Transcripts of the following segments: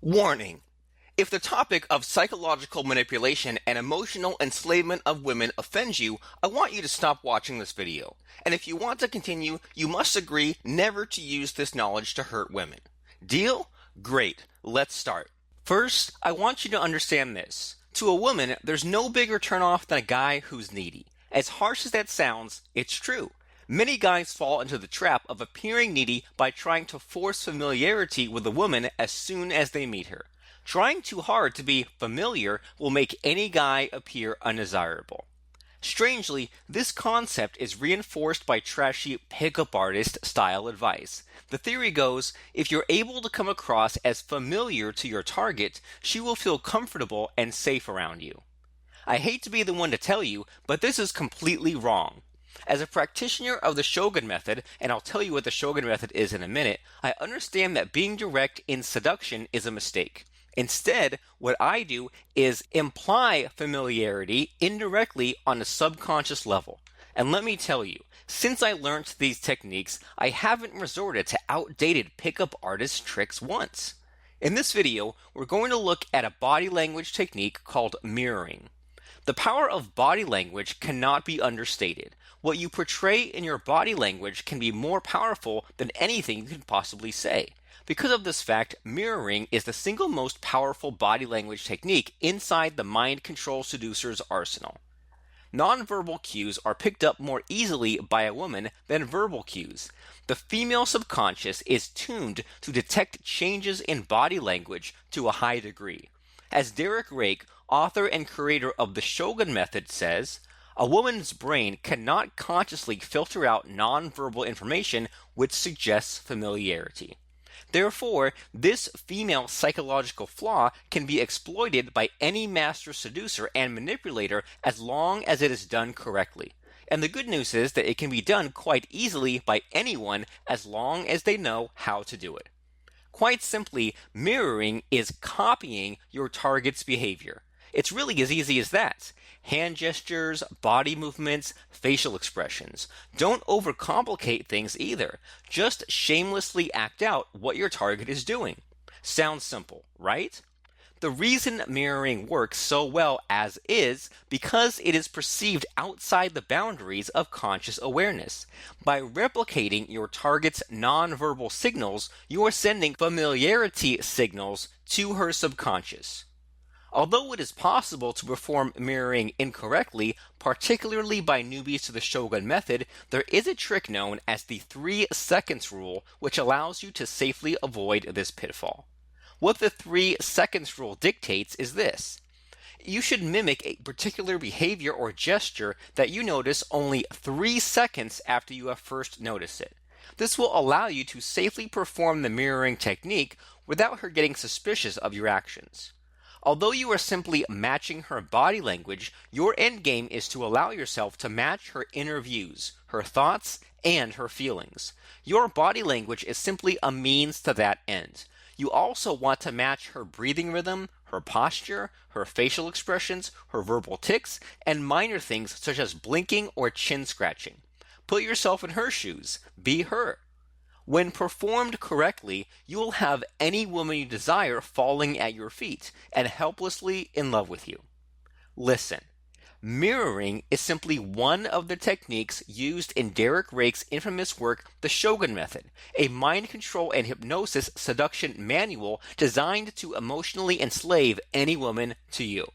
Warning: if the topic of psychological manipulation and emotional enslavement of women offends you, I want you to stop watching this video. And if you want to continue, you must agree never to use this knowledge to hurt women. Deal? Great. Let's start. First, I want you to understand this. To a woman, there's no bigger turnoff than a guy who's needy. As harsh as that sounds, it's true. Many guys fall into the trap of appearing needy by trying to force familiarity with a woman as soon as they meet her. Trying too hard to be familiar will make any guy appear undesirable. Strangely, this concept is reinforced by trashy pickup artist style advice. The theory goes, if you're able to come across as familiar to your target, she will feel comfortable and safe around you. I hate to be the one to tell you, but this is completely wrong. As a practitioner of the Shogun Method, and I'll tell you what the Shogun Method is in a minute, I understand that being direct in seduction is a mistake. Instead, what I do is imply familiarity indirectly on a subconscious level. And let me tell you, since I learned these techniques, I haven't resorted to outdated pickup artist tricks once. In this video, we're going to look at a body language technique called mirroring. The power of body language cannot be understated. What you portray in your body language can be more powerful than anything you can possibly say. Because of this fact, mirroring is the single most powerful body language technique inside the mind control seducer's arsenal. Nonverbal cues are picked up more easily by a woman than verbal cues. The female subconscious is tuned to detect changes in body language to a high degree. As Derek Rake, author and creator of the Shogun Method, says, a woman's brain cannot consciously filter out nonverbal information which suggests familiarity. Therefore, this female psychological flaw can be exploited by any master seducer and manipulator as long as it is done correctly. And the good news is that it can be done quite easily by anyone as long as they know how to do it. Quite simply, mirroring is copying your target's behavior. It's really as easy as that. Hand gestures, body movements, facial expressions. Don't overcomplicate things either. Just shamelessly act out what your target is doing. Sounds simple, right? The reason mirroring works so well as is because it is perceived outside the boundaries of conscious awareness. By replicating your target's nonverbal signals, you are sending familiarity signals to her subconscious. Although it is possible to perform mirroring incorrectly, particularly by newbies to the Shogun Method, there is a trick known as the 3 seconds rule, which allows you to safely avoid this pitfall. What the 3 seconds rule dictates is this. You should mimic a particular behavior or gesture that you notice only 3 seconds after you have first noticed it. This will allow you to safely perform the mirroring technique without her getting suspicious of your actions. Although you are simply matching her body language, your endgame is to allow yourself to match her inner views, her thoughts, and her feelings. Your body language is simply a means to that end. You also want to match her breathing rhythm, her posture, her facial expressions, her verbal tics, and minor things such as blinking or chin scratching. Put yourself in her shoes. Be her. When performed correctly, you will have any woman you desire falling at your feet and helplessly in love with you. Listen, mirroring is simply one of the techniques used in Derek Rake's infamous work, The Shogun Method, a mind control and hypnosis seduction manual designed to emotionally enslave any woman to you.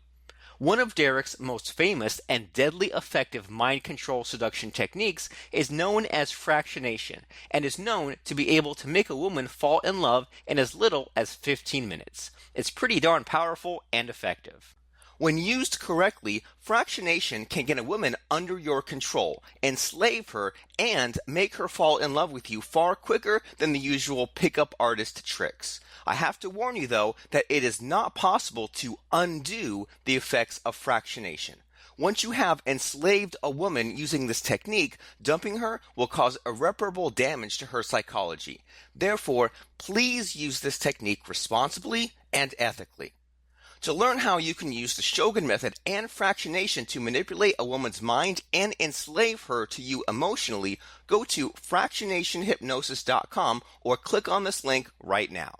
One of Derek's most famous and deadly effective mind control seduction techniques is known as fractionation and is known to be able to make a woman fall in love in as little as 15 minutes. It's pretty darn powerful and effective. When used correctly, fractionation can get a woman under your control, enslave her, and make her fall in love with you far quicker than the usual pickup artist tricks. I have to warn you, though, that it is not possible to undo the effects of fractionation. Once you have enslaved a woman using this technique, dumping her will cause irreparable damage to her psychology. Therefore, please use this technique responsibly and ethically. To learn how you can use the Shogun Method and fractionation to manipulate a woman's mind and enslave her to you emotionally, go to fractionationhypnosis.com or click on this link right now.